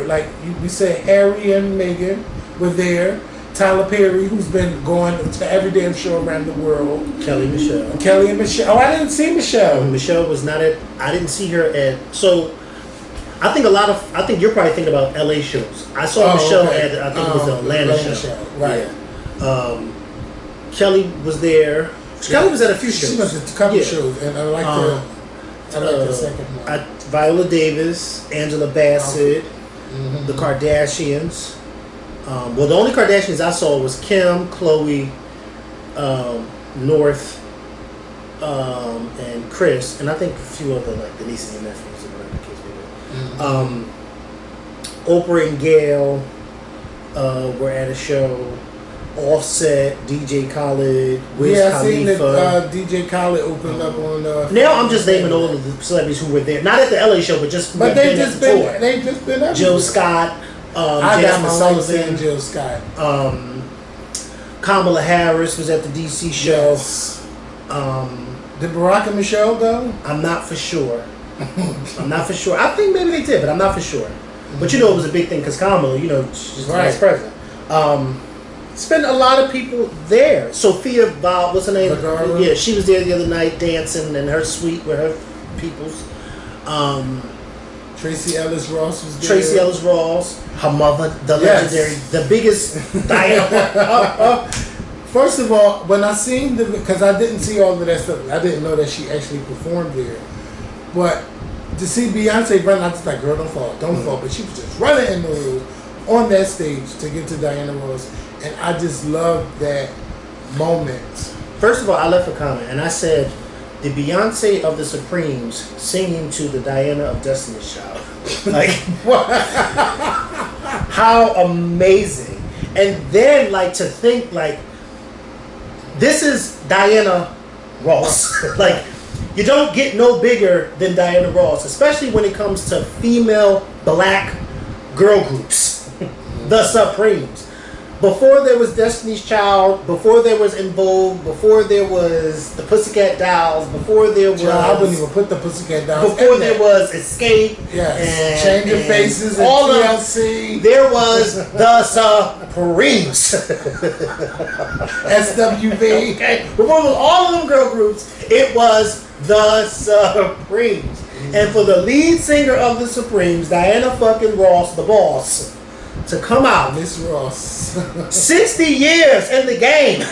like we said, Harry and Meghan were there. Tyler Perry, who's been going to every damn show around the world. Kelly Michelle. Kelly and Michelle. Oh, I didn't see Michelle. Michelle was not at. I didn't see her at. So, I think I think you're probably thinking about LA shows. I saw Michelle at. I think it was the Atlanta show. Right. Yeah. Kelly was there. Kelly was at a few shows. She was at a couple shows, and I like the second one. Viola Davis, Angela Bassett, the Kardashians. Well, the only Kardashians I saw was Kim, Khloe, North, and Chris, and I think a few other like the nieces and nephews or whatever the case may be. Oprah and Gail were at a show. Offset, DJ Khaled, Wiz Khalifa. I seen that DJ Khaled opened up on. Now I'm just naming all of the celebrities who were there, not at the LA show, but just. But they've just been up. Jill Scott. I got my Sullivan, Jill Scott. Kamala Harris was at the DC show. Yes. Did Barack and Michelle go? I'm not for sure. I think maybe they did, but I'm not for sure. But it was a big thing because Kamala, she's the vice president. It's been a lot of people there. Sophia Bob, what's her name? Vergara. Yeah, she was there the other night dancing in her suite with her peoples. Tracy Ellis Ross was there. Tracy Ellis Ross, her mother, the legendary, the biggest Diana. First of all, when I seen because I didn't see all of that stuff, I didn't know that she actually performed there. But to see Beyonce run, I was like, girl, don't fall. But she was just running in the room on that stage to get to Diana Ross. And I just love that moment. First of all, I left a comment and I said, the Beyonce of the Supremes singing to the Diana of Destiny's Child. Like, what? How amazing. And then, to think, this is Diana Ross. You don't get no bigger than Diana Ross, especially when it comes to female black girl groups. The Supremes. Before there was Destiny's Child, before there was En Vogue, before there was the Pussycat Dolls, before there was... I wouldn't even put the Pussycat Dolls before there was Escape. Yes. And Changing Faces and all TLC. There was the Supremes. SWV. Okay. Before all of them girl groups, it was the Supremes. And for the lead singer of the Supremes, Diana fucking Ross, the boss, to come out. Miss Ross. 60 years in the game.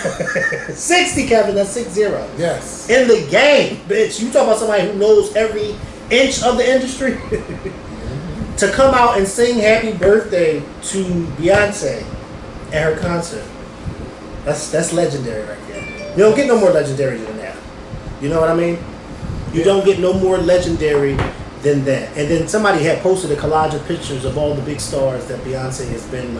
60, Kevin, that's 60. Yes. In the game, bitch. You talk about somebody who knows every inch of the industry. To come out and sing happy birthday to Beyonce at her concert. That's legendary right there. You don't get no more legendary than that. You know what I mean? You don't get no more legendary than that. And then somebody had posted a collage of pictures of all the big stars that Beyonce has been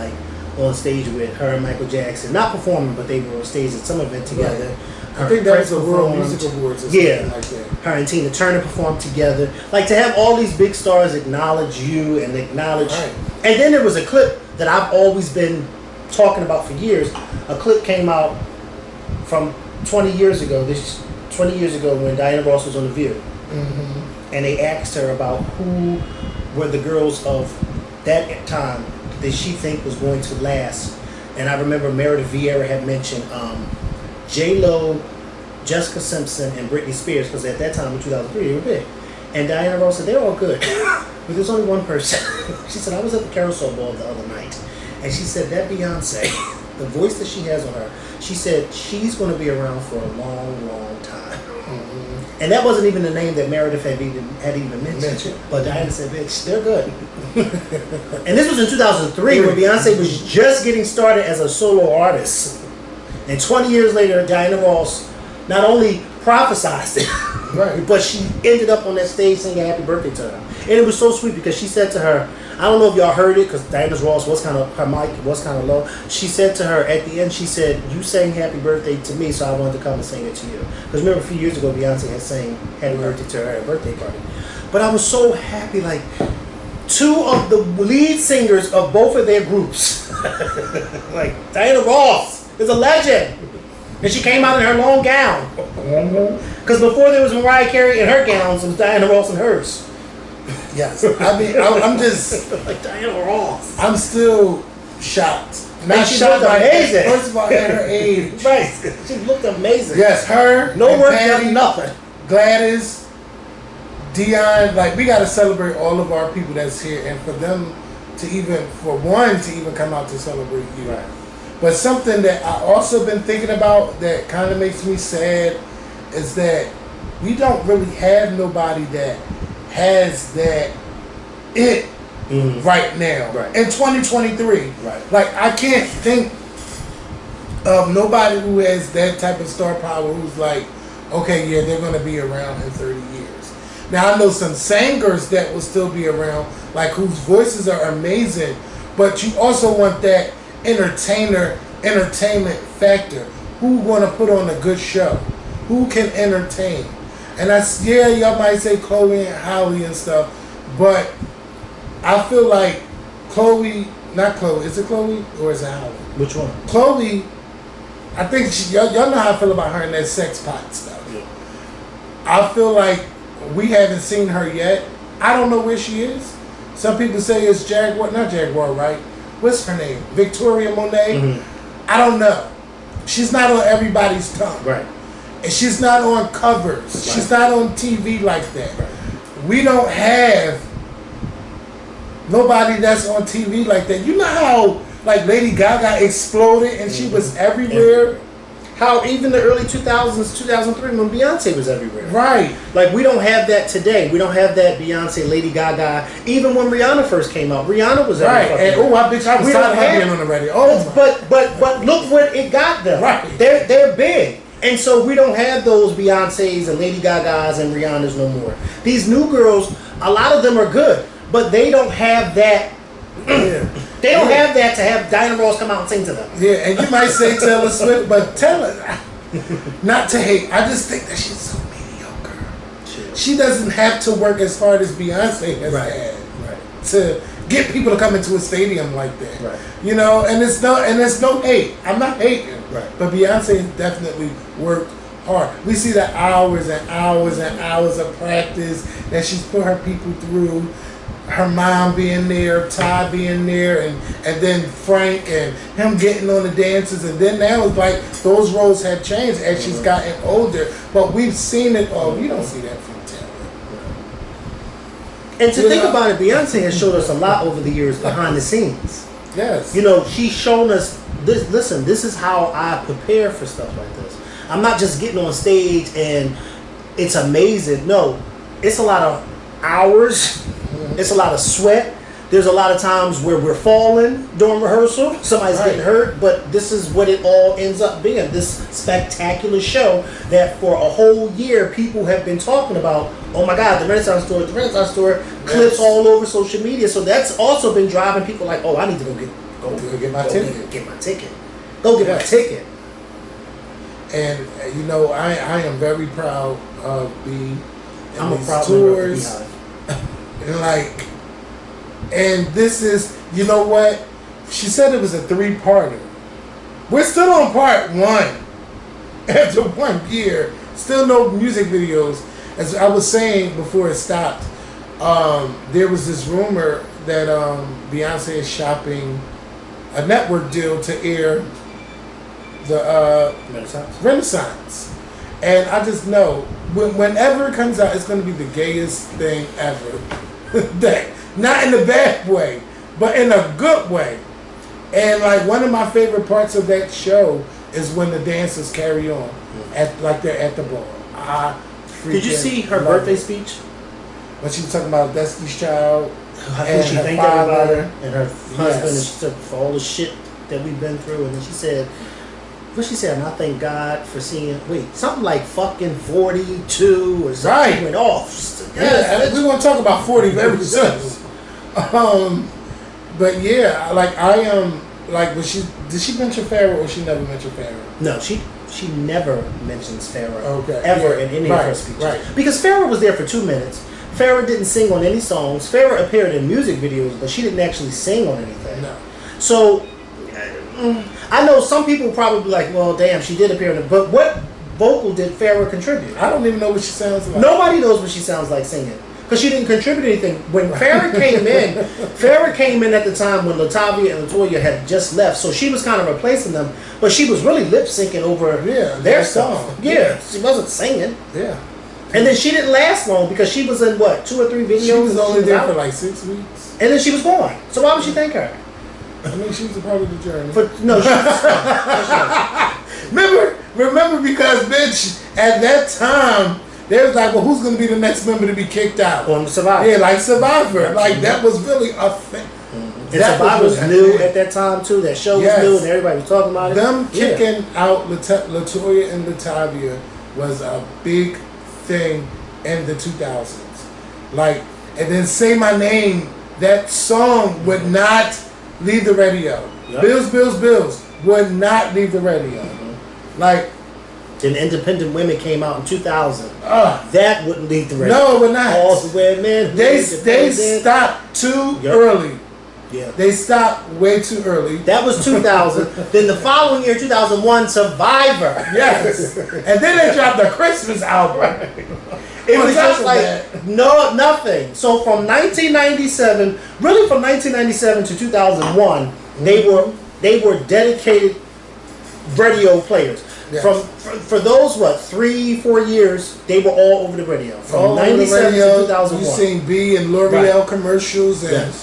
on stage with, her and Michael Jackson. Not performing, but they were on stage at some event together. Right. I think that was the World Music Awards or something like that. Her and Tina Turner performed together. To have all these big stars acknowledge you and acknowledge... Right. And then there was a clip that I've always been talking about for years. A clip came out from 20 years ago when Diana Ross was on The View. Mm-hmm. And they asked her about who were the girls of that time that she think was going to last. And I remember Meredith Vieira had mentioned J-Lo, Jessica Simpson, and Britney Spears, because at that time in 2003 they were big. And Diana Ross said, they're all good. But there's only one person. She said, I was at the Carousel Ball the other night. And she said, that Beyonce, the voice that she has on her, she said, she's going to be around for a long, long time. Mm-hmm. And that wasn't even the name that Meredith had even mentioned. But Diana said, bitch, they're good. And this was in 2003 when Beyonce was just getting started as a solo artist. And 20 years later, Diana Ross not only prophesized it, right, but she ended up on that stage singing happy birthday to her. And it was so sweet because she said to her, I don't know if y'all heard it because Diana Ross was her mic was kind of low. She said to her at the end, she said, you sang happy birthday to me, so I wanted to come and sing it to you. Because remember a few years ago, Beyonce had sang happy birthday to her at a birthday party. But I was so happy, two of the lead singers of both of their groups, Diana Ross is a legend. And she came out in her long gown. Because before there was Mariah Carey in her gowns, it was Diana Ross in hers. Yes. I mean, I'm just like Diana Ross. I'm still shocked. Not She shocked. looked Amazing. First of all, at her age, Right. She looked amazing. yes, her. No and work Patty, done, nothing. Gladys, Dion. Like we got to celebrate all of our people that's here, and for them to even come out to celebrate you. Right. But something that I also been thinking about that kind of makes me sad is that we don't really have nobody that has that it right now in 2023. Right. Like I can't think of nobody who has that type of star power who's like, okay, yeah, they're going to be around in 30 years. Now I know some singers that will still be around, like whose voices are amazing, but you also want that entertainment factor. Who want to put on a good show? Who can entertain? And y'all might say Chloe and Holly and stuff, but I feel like is it Chloe or is it Holly? Which one? Chloe, I think y'all know how I feel about her and that sex pot stuff. Yeah. I feel like we haven't seen her yet. I don't know where she is. Some people say it's not Jaguar, right? What's her name? Victoria Monet? Mm-hmm. I don't know. She's not on everybody's tongue. Right. And she's not on covers. Right. She's not on TV like that. Right. We don't have nobody that's on TV like that. You know how like Lady Gaga exploded and she was everywhere? How even the early 2000s, 2003, when Beyonce was everywhere. Right. Like, we don't have that today. We don't have that Beyonce, Lady Gaga. Even when Rihanna first came out, Rihanna was everywhere. Right. And I was tired of her being on the radio. Oh, but look where it got them. Right. They're big. And so we don't have those Beyoncés and Lady Gagas and Rihannas no more. These new girls, a lot of them are good, but they don't have that. Yeah. They don't have that to have Diana Ross come out and sing to them. Yeah, and you might say Taylor Swift, but not to hate. I just think that she's so mediocre. She doesn't have to work as hard as Beyonce has had to get people to come into a stadium like that. Right. You know, and it's no hate. I'm not hating. Right. But Beyonce definitely worked hard. We see the hours and hours and hours of practice that she's put her people through. Her mom being there, Ty being there, and then Frank and him getting on the dances, and then now it's like those roles have changed as she's gotten older. But we've seen it all. We don't see that from Taylor. And to think about it, Beyonce has showed us a lot over the years behind the scenes. Yes. You know, she's shown us this. Listen, this is how I prepare for stuff like this. I'm not just getting on stage and it's amazing. No, it's a lot of hours. It's a lot of sweat. There's a lot of times where we're falling during rehearsal. Somebody's getting hurt, but this is what it all ends up being. This spectacular show that for a whole year people have been talking about. Oh my God, the Renaissance Tour, clips all over social media. So that's also been driving people like, oh, I need to go get my ticket. Go get my ticket. And you know, I am very proud of B. I'm a proud member of the Beehive. And this is, you know what? She said it was a 3-parter. We're still on part 1. After 1 year, still no music videos. As I was saying before it stopped, there was this rumor that Beyonce is shopping a network deal to air the Renaissance. And I just know, whenever it comes out, it's going to be the gayest thing ever. That, not in a bad way, but in a good way. And like one of my favorite parts of that show is when the dancers carry on they're at the ball. Did you see her birthday speech? When she was talking about Destiny's Child and she her thanked father everybody and her husband, and she said for all the shit that we've been through, and then she said, what she said, and I thank God for seeing, something like fucking 42 or something. Right. She went off. Yeah, we're going to talk about 40 very soon. But yeah, like I am, did she mention Pharaoh or she never mentioned Pharaoh? No, she never mentions Pharaoh ever in any of her speeches. Right. Because Pharaoh was there for 2 minutes. Pharaoh didn't sing on any songs. Pharaoh appeared in music videos, but she didn't actually sing on anything. No. So, I know some people probably be like, well, damn, she did appear in it. But what vocal did Pharaoh contribute? I don't even know what she sounds like. Nobody knows what she sounds like singing. because she didn't contribute anything. When Farrah came in at the time when Latavia and LaToya had just left, so she was kind of replacing them, but she was really lip syncing over their song. Yeah, she wasn't singing. Yeah. And then she didn't last long because she was in what, 2 or 3 videos? She was only there for like 6 weeks. And then she was gone. So why would she thank her? I mean, she was a part of the journey. No, she remember because, bitch, at that time, they was like, well, who's going to be the next member to be kicked out? On Survivor. Yeah, like Survivor. Like, that was really a thing. And Survivor was new at that time, too. That show was new, and everybody was talking about it. Them kicking out LaToya and Latavia was a big thing in the 2000s. Like, and then Say My Name, that song would not leave the radio. Yep. Bills would not leave the radio. Like, then Independent Women came out in 2000. That wouldn't leave the radio. No, it would not. All the women. They stopped too early. Yeah. They stopped way too early. That was 2000. Then the following year, 2001, Survivor. Yes. And then they dropped the Christmas album. It was just like nothing. So from 1997, really from 1997 to 2001, they were dedicated radio players. Yes. For those 3-4 years, they were all over the radio. From 97 to 2001, you seen B and L'Oreal commercials, and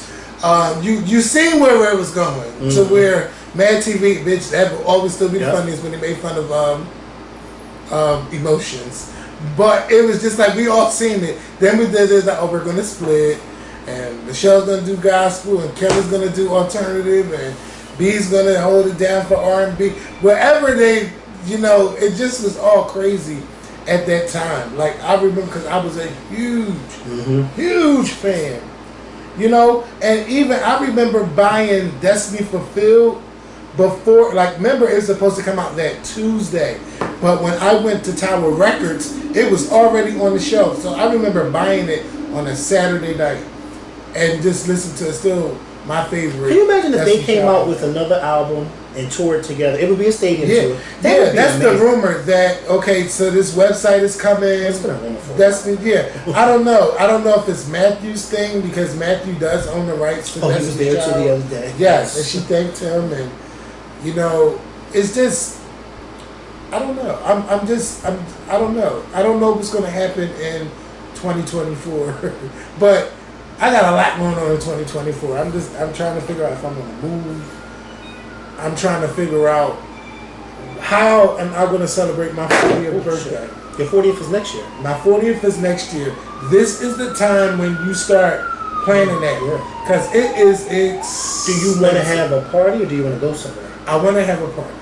you seen where it was going to where Mad TV, bitch, that will always still be the funniest when they made fun of emotions. But it was just like we all seen it. Then we did this like, oh, we're gonna split, and Michelle's gonna do gospel, and Kevin's gonna do alternative, and B's gonna hold it down for R&B. Wherever they, it just was all crazy at that time. Like I remember because I was a huge fan, and even I remember buying Destiny Fulfilled before. Like, remember it was supposed to come out that Tuesday. But when I went to Tower Records, it was already on the shelf. So I remember buying it on a Saturday night and just listening to it. Still my favorite. Can you imagine if they came out with another album and toured together? It would be a stadium tour. That's amazing. The rumor that, okay, so this website is coming. It's been a rumor for I don't know. I don't know if it's Matthew's thing because Matthew does own the rights to Destiny's Child. He was there too the other day. Yes, and she thanked him, and it's just. I don't know. I don't know. I don't know what's going to happen in 2024. But I got a lot going on in 2024. I'm trying to figure out if I'm going to move. I'm trying to figure out how am I going to celebrate my 40th birthday. Your 40th is next year. My 40th is next year. This is the time when you start planning that. Because it is expensive. Do you want to have a party or do you want to go somewhere? I want to have a party.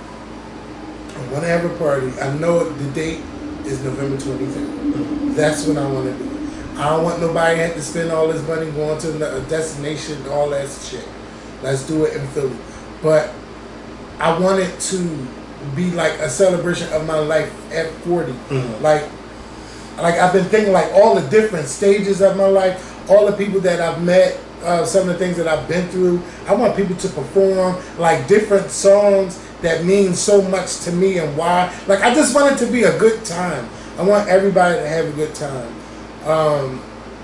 I want to have a party. I know the date is November 23rd. That's when I want to do it. I don't want nobody to have to spend all this money going to a destination, all that shit. Let's do it in Philly. But I want it to be like a celebration of my life at 40. Like I've been thinking like all the different stages of my life, all the people that I've met, some of the things that I've been through. I want people to perform like different songs that mean so much to me and why. Like I just want it to be a good time. I want everybody to have a good time.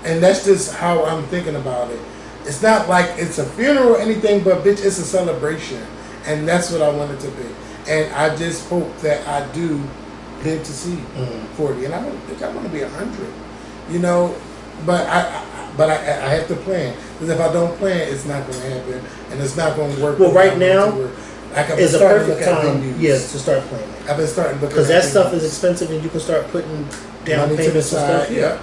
And that's just how I'm thinking about it. It's not like it's a funeral or anything, but bitch, it's a celebration. And that's what I want it to be. And I just hope that I do live to see 40. And I want to be 100. But I have to plan. Because if I don't plan, it's not going to happen. And it's not going to work. Well, right now is a perfect time to start planning. I've been starting because that stuff is expensive and you can start putting down payments and stuff. Yeah.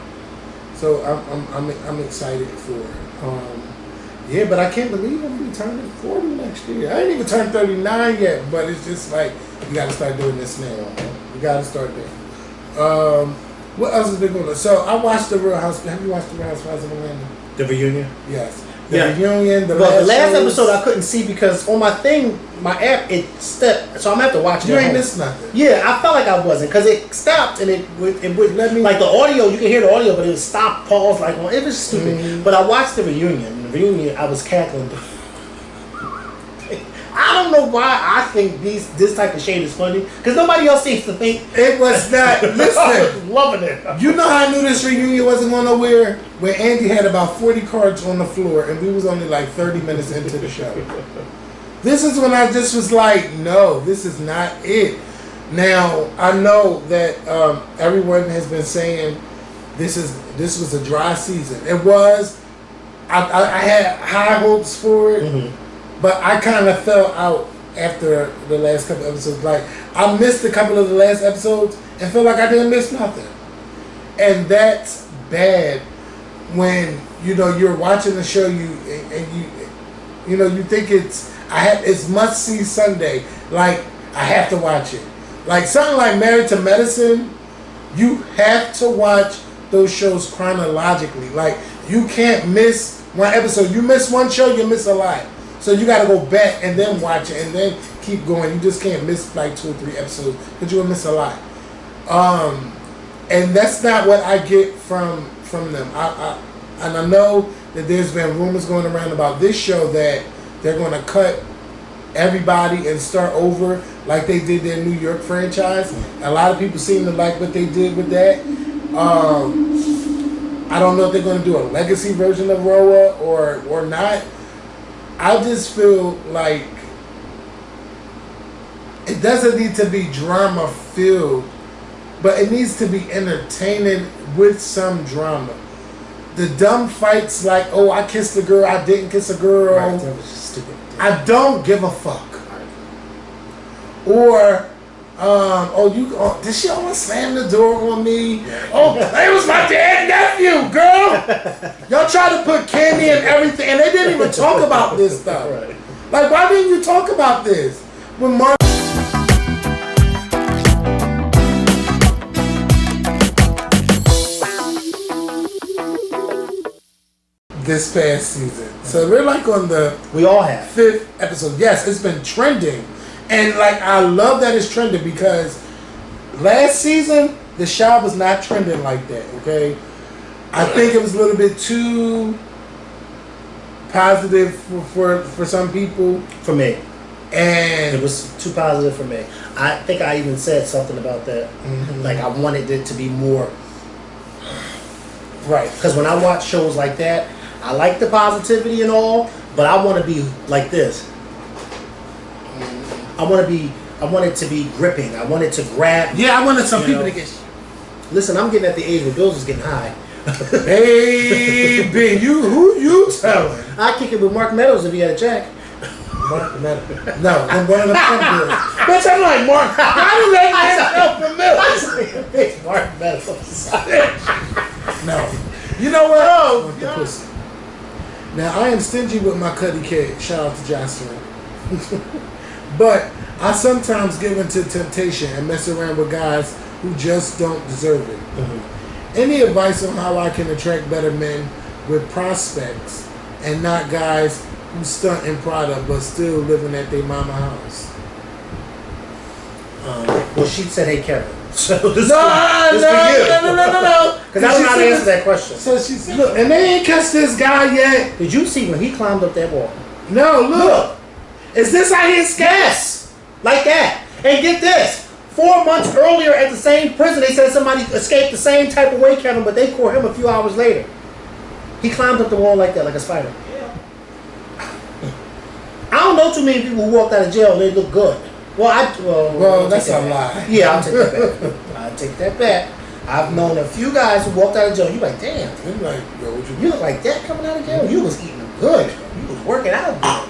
So I'm excited for it. But I can't believe I'm going to be turning 40 next year. I ain't even turned 39 yet, but it's just like, you got to start doing this now. You got to start there. What else has been going on? So I watched The Real Housewives. Have you watched The Real Housewives of Atlanta? The reunion? Yes. The reunion, the last episode I couldn't see because on my thing, my app, it stepped, so I'm going to have to watch it. You ain't missed nothing. Yeah, I felt like I wasn't because it stopped and it would let me, like the audio, you can hear the audio, but it would stop, pause, like, well, it was stupid. But I watched the reunion. The reunion, I was cackling. I I don't know why I think this type of shade is funny, because nobody else seems to think It was not. I was Listen, loving it. you know how I knew this reunion wasn't going nowhere? When Andy had about 40 cards on the floor and we was only like 30 minutes into the show. This is when I just was like, no, this is not it. Now, I know that everyone has been saying this was a dry season. It was. I had high hopes for it, but I kind of fell out after the last couple episodes. Like, I missed a couple of the last episodes and felt like I didn't miss nothing. And that's bad when, you know, you're watching the show you think it's must see Sunday. Like, I have to watch it. Like something like Married to Medicine, you have to watch those shows chronologically. Like, you can't miss one episode. You miss one show, you miss a lot. So you got to go back and then watch it and then keep going. You just can't miss like 2 or 3 episodes because you'll miss a lot. And that's not what I get from them. And I know that there's been rumors going around about this show that they're going to cut everybody and start over like they did their New York franchise. A lot of people seem to like what they did with that. I don't know if they're going to do a legacy version of RHOA or not. I just feel like it doesn't need to be drama filled, but it needs to be entertaining with some drama. The dumb fights like, oh, I kissed a girl, I didn't kiss a girl. Right, that was just stupid. I don't give a fuck. Or, did she almost slam the door on me? Oh, it was my dead nephew, girl. Y'all try to put candy and everything, and they didn't even talk about this stuff. Right. Like, why didn't you talk about this? When Mark this past season. So we're like on the We all have 5th episode. Yes, it's been trending. And like, I love that it's trending because last season the show was not trending like that, okay? I think it was a little bit too positive for some people. for me. And It was too positive for me. I think I even said something about that. Like, I wanted it to be more. right. Because when I watch shows like that, I like the positivity and all, but I want to be like this. I want it to be gripping. I want it to grab. Yeah, I wanted some You people know. to get. Listen, I'm getting at the age where bills is getting high. Baby, who you telling? I kick it with Mark Meadows if he had a check. Mark Meadows. No, I'm one of the pump girls. Bitch, I'm like, Mark, how do that man help the Mark Meadows. No. You know what? I want the pussy. Now, I am stingy with my cutty cake. Shout out to Jocelyn. But I sometimes give into temptation and mess around with guys who just don't deserve it. Any advice on how I can attract better men with prospects and not guys who stunt in Prada but still living at their mama house? Well, she said, "Hey, Kevin." So this No. Because I don't know how to answer that question. So she said, look, and they ain't catch this guy yet. Did you see when he climbed up that wall? No, look. Is this how he escaped? Yes, like that. And get this: 4 months earlier at the same prison, they said somebody escaped the same type of way, Kevin, but they caught him a few hours later. He climbed up the wall like that, like a spider. Yeah. I don't know too many people who walked out of jail and they look good. Well, that's a lie. Yeah, I'll take that back. I'll take that back. I've known a few guys who walked out of jail. You like, damn, I'm like, yo, what you look like that coming out of jail. You was eating good. You was working out good.